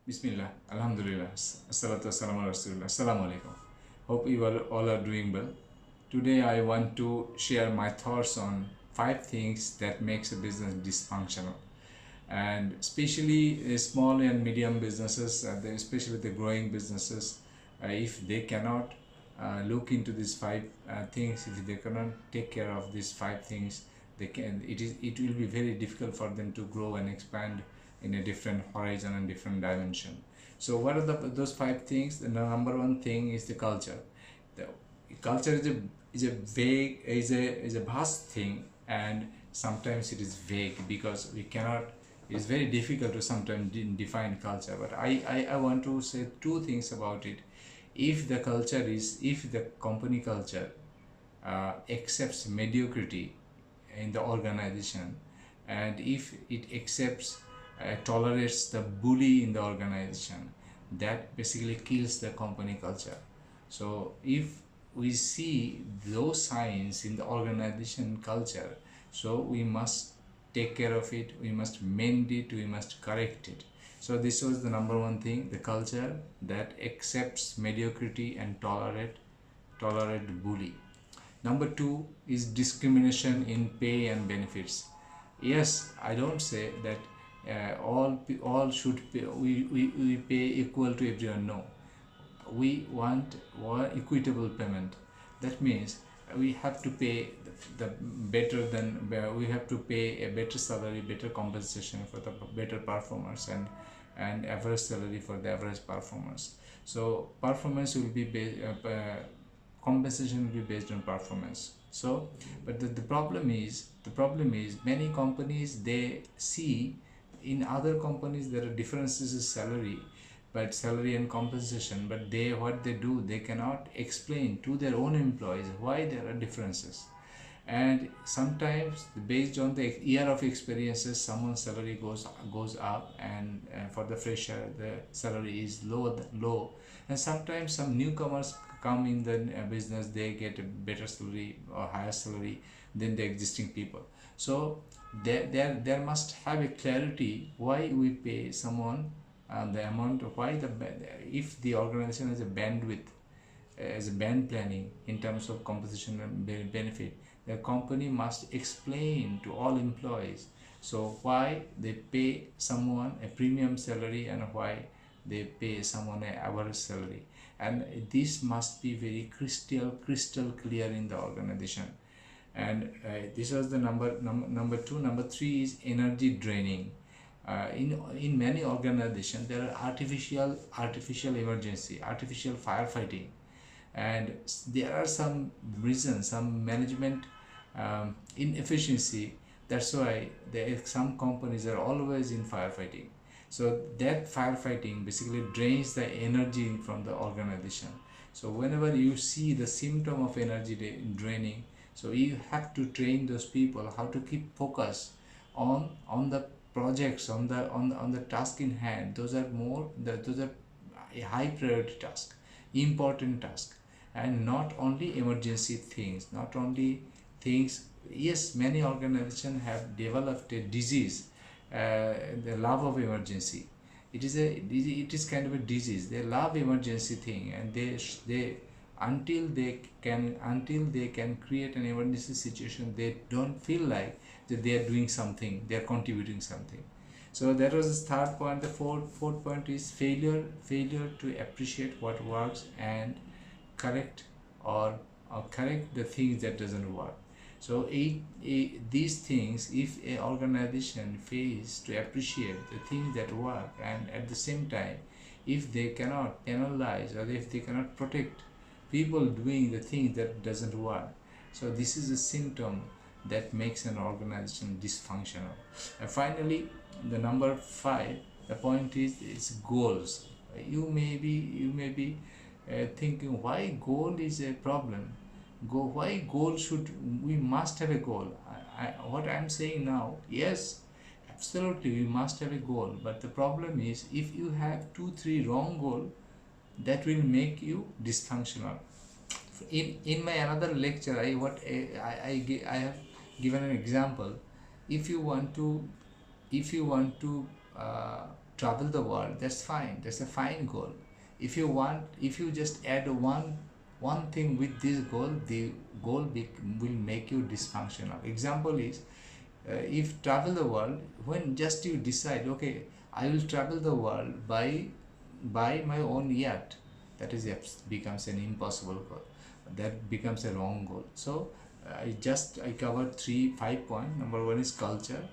Bismillah, Alhamdulillah, Assalatu wassalamu ala Rasulullah. Assalamu alaikum. Hope you all are doing well. Today I want to share my thoughts on 5 things that makes a business dysfunctional. And especially small and medium businesses, especially the growing businesses, if they cannot look into these 5 things, if they cannot take care of these 5 things, it will be very difficult for them to grow and expand in a different horizon and different dimension. So what are those 5 things? The number one thing is the culture. The culture is a vast thing, and sometimes it is vague because we cannot. It's very difficult to sometimes define culture. But I want to say 2 things about it. If the company culture accepts mediocrity in the organization, and if it accepts tolerates the bully in the organization, that basically kills the company culture. So if we see those signs in the organization culture, so we must take care of it, we must mend it, we must correct it. So this was the number one thing, the culture that accepts mediocrity and tolerate bully. Number two is discrimination in pay and benefits. Yes, I don't say that all should pay, we pay equal to everyone. No, we want equitable payment. That means we have to pay the better than we have to pay a better salary, better compensation for the better performers, and average salary for the average performers. So performance will be compensation will be based on performance. So but the problem is many companies, they see in other companies there are differences in salary, but salary and compensation, but what they do, they cannot explain to their own employees why there are differences. And sometimes based on the year of experiences, someone's salary goes up, and for the fresher the salary is low. And sometimes some newcomers come in the business, they get a better salary or higher salary than the existing people. So there must have a clarity why we pay someone the amount of why if the organization has a bandwidth, as a band planning in terms of compensation and benefit, the company must explain to all employees so why they pay someone a premium salary and why they pay someone an average salary. And this must be very crystal clear in the organization. And this was the number two. Number three is energy draining. In many organizations there are artificial emergency, artificial firefighting, and there are some reasons, some management inefficiency. That's why some companies are always in firefighting. So that firefighting basically drains the energy from the organization. So whenever you see the symptom of energy draining, so you have to train those people how to keep focus on the projects, on the task in hand. Those are those are a high priority task, important task, and not only emergency things, not only things. Yes, many organizations have developed a disease, the love of emergency. It is kind of a disease. They love emergency thing, and they until they can create an emergency situation, they don't feel like that they are doing something, they are contributing something. So that was the third point. The fourth point is failure to appreciate what works and correct or correct the things that doesn't work. So these things, if a organization fails to appreciate the things that work, and at the same time if they cannot penalize or if they cannot protect people doing the things that doesn't work, so this is a symptom that makes an organization dysfunctional. And finally, the number five, the point is goals. You may be thinking why goal is a problem. Why goal should we must have a goal. What I'm saying now, yes, absolutely we must have a goal, but the problem is if you have 2 3 wrong goal, that will make you dysfunctional. In my another lecture, I have given an example. If you want to if you want to travel the world, that's fine, that's a fine goal. If you want, if you just add one thing with this goal, the goal will make you dysfunctional. Example is, if travel the world, when just you decide, okay, I will travel the world by my own yacht, that is becomes an impossible goal, that becomes a wrong goal. So I covered 5 points. Number one is culture.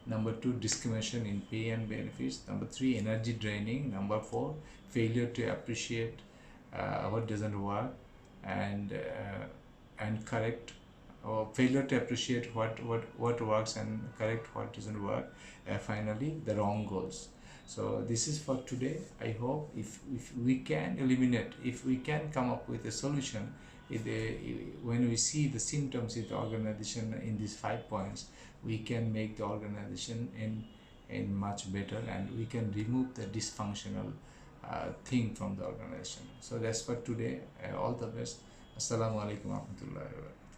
Number two, discrimination in pay and benefits. Number three, energy draining. Number four, failure to appreciate what doesn't work, and correct, or failure to appreciate what works and correct what doesn't work. Finally, the wrong goals. So this is for today. I hope if we can eliminate, if we can come up with a solution, when we see the symptoms in the organization in these 5 points, we can make the organization in much better, and we can remove the dysfunctional thing from the organization. So that's for today. All the best. Assalamu alaikum warahmatullahi wabarakatuh.